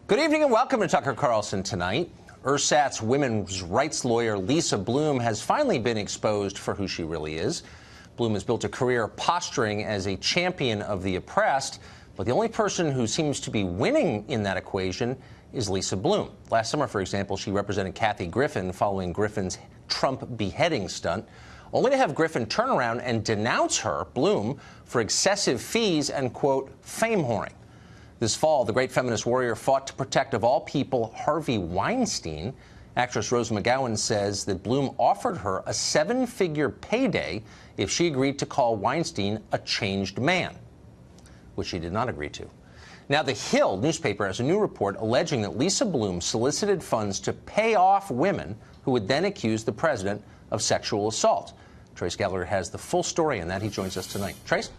Good evening and welcome to Tucker Carlson Tonight. Ersatz women's rights lawyer Lisa Bloom has finally been exposed for who she really is. Bloom has built a career posturing as a champion of the oppressed, but the only person who seems to be winning in that equation is Lisa Bloom. Last summer, for example, she represented Kathy Griffin following Griffin's Trump beheading stunt, only to have Griffin turn around and denounce her, Bloom, for excessive fees and, quote, fame whoring. This fall, the great feminist warrior fought to protect, of all people, Harvey Weinstein. Actress Rose McGowan says that Bloom offered her a 7-figure payday if she agreed to call Weinstein a changed man, which she did not agree to. Now, The Hill newspaper has a new report alleging that Lisa Bloom solicited funds to pay off women who would then accuse the president of sexual assault. Trace Gallagher has the full story on that. He joins us tonight. Trace?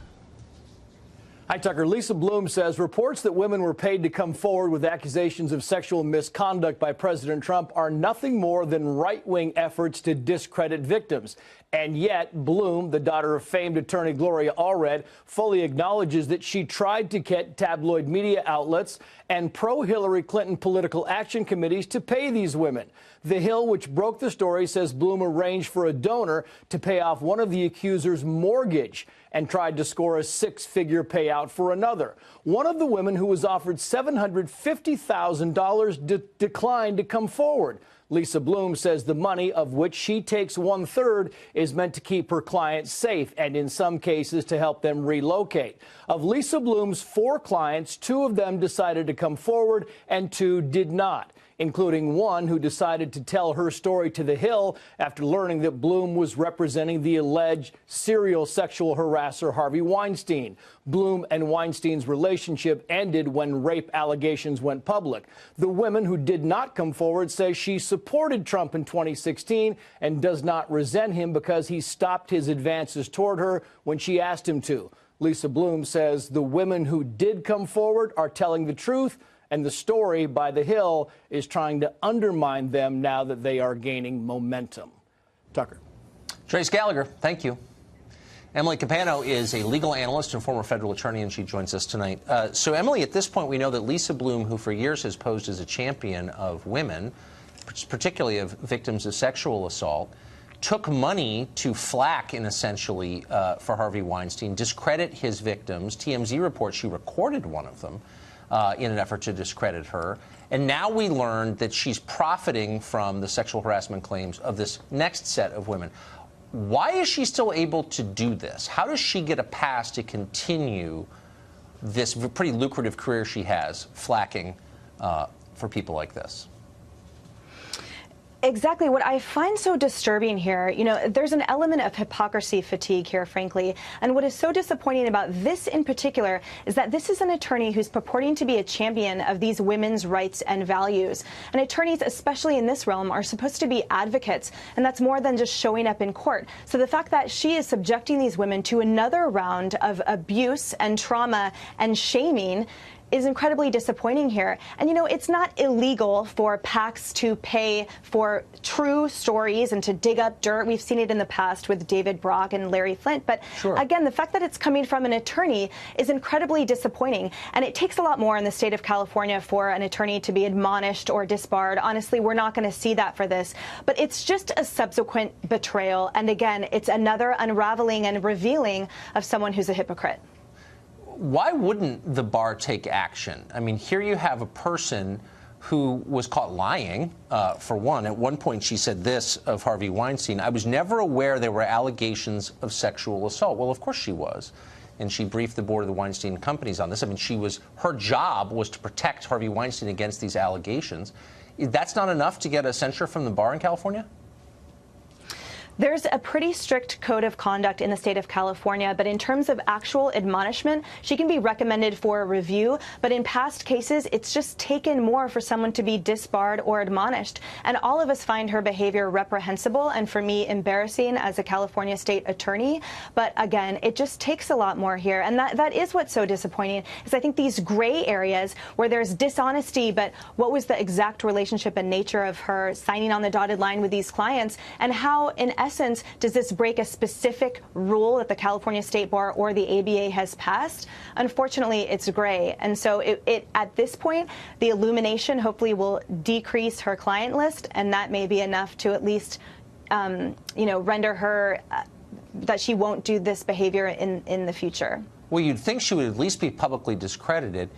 Hi, Tucker. Lisa Bloom says reports that women were paid to come forward with accusations of sexual misconduct by President Trump are nothing more than right-wing efforts to discredit victims. And yet, Bloom, the daughter of famed attorney Gloria Allred, fully acknowledges that she tried to get tabloid media outlets and pro-Hillary Clinton political action committees to pay these women. The Hill, which broke the story, says Bloom arranged for a donor to pay off one of the accuser's mortgage and tried to score a 6-figure payout for another. One of the women, who was offered $750,000, declined to come forward. Lisa Bloom says the money, of which she takes 1/3, is meant to keep her clients safe and, in some cases, to help them relocate. Of Lisa Bloom's 4 clients, 2 of them decided to come forward and 2 did not, including one who decided to tell her story to The Hill after learning that Bloom was representing the alleged serial sexual harasser Harvey Weinstein. Bloom and Weinstein's relationship ended when rape allegations went public. The woman who did not come forward says she supported Trump in 2016 and does not resent him because he stopped his advances toward her when she asked him to. Lisa Bloom says the women who did come forward are telling the truth, and the story by The Hill is trying to undermine them now that they are gaining momentum. Tucker. Trace Gallagher, thank you. Emily Capano is a legal analyst and former federal attorney, and she joins us tonight. So, Emily, at this point, we know that Lisa Bloom, who for years has posed as a champion of women, particularly of victims of sexual assault, took money to flack, in essentially, for Harvey Weinstein, discredit his victims. TMZ reports she recorded one of them in an effort to discredit her. And now we learned that she's profiting from the sexual harassment claims of this next set of women. Why is she still able to do this? How does she get a pass to continue this pretty lucrative career she has, flacking for people like this? Exactly. What I find so disturbing here, there's an element of hypocrisy fatigue here, frankly. And what is so disappointing about this in particular is that this is an attorney who's purporting to be a champion of these women's rights and values. And attorneys, especially in this realm, are supposed to be advocates. And that's more than just showing up in court. So the fact that she is subjecting these women to another round of abuse and trauma and shaming is incredibly disappointing here. And, it's not illegal for PACs to pay for true stories and to dig up dirt. We've seen it in the past with David Brock and Larry Flint. But sure, again, the fact that it's coming from an attorney is incredibly disappointing. And it takes a lot more in the state of California for an attorney to be admonished or disbarred. Honestly, we're not going to see that for this. But it's just a subsequent betrayal. And again, it's another unraveling and revealing of someone who's a hypocrite. Why wouldn't the bar take action? I mean, here you have a person who was caught lying, for one. At one point, she said this of Harvey Weinstein: "I was never aware there were allegations of sexual assault." Well, of course she was. And she briefed the board of the Weinstein companies on this. I mean, her job was to protect Harvey Weinstein against these allegations. That's not enough to get a censure from the bar in California? There's a pretty strict code of conduct in the state of California, but in terms of actual admonishment, she can be recommended for a review. But in past cases, it's just taken more for someone to be disbarred or admonished. And all of us find her behavior reprehensible and, for me, embarrassing as a California state attorney. But again, it just takes a lot more here. And that is what's so disappointing, is I think these gray areas where there's dishonesty, but what was the exact relationship and nature of her signing on the dotted line with these clients, and how, in essence, does this break a specific rule that the California State Bar or the ABA has passed? Unfortunately, it's gray. And so at this point, the illumination hopefully will decrease her client list, and that may be enough to at least render her that she won't do this behavior in the future. Well, you'd think she would at least be publicly discredited.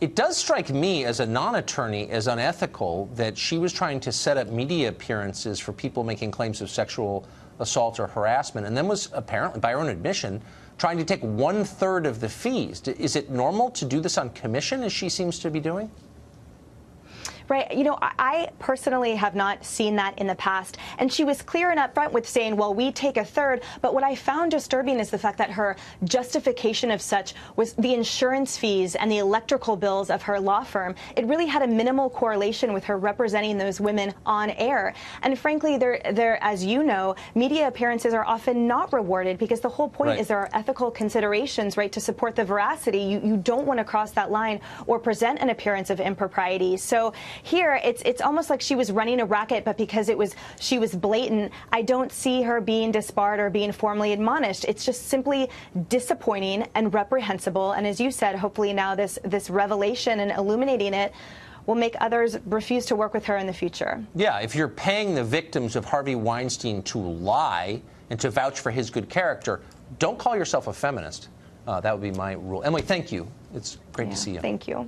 It does strike me as a non-attorney as unethical that she was trying to set up media appearances for people making claims of sexual assault or harassment, and then was apparently, by her own admission, trying to take 1/3 of the fees. Is it normal to do this on commission, as she seems to be doing? Right. I personally have not seen that in the past. And she was clear and upfront with saying, well, we take 1/3. But what I found disturbing is the fact that her justification of such was the insurance fees and the electrical bills of her law firm. It really had a minimal correlation with her representing those women on air. And frankly, as you know, media appearances are often not rewarded because the whole point is there are ethical considerations, right, to support the veracity. You don't want to cross that line or present an appearance of impropriety. So here, it's almost like she was running a racket, but because she was blatant, I don't see her being disbarred or being formally admonished. It's just simply disappointing and reprehensible. And as you said, hopefully now this revelation and illuminating it will make others refuse to work with her in the future. Yeah, if you're paying the victims of Harvey Weinstein to lie and to vouch for his good character, don't call yourself a feminist. That would be my rule. Emily, thank you. It's great to see you. Thank you.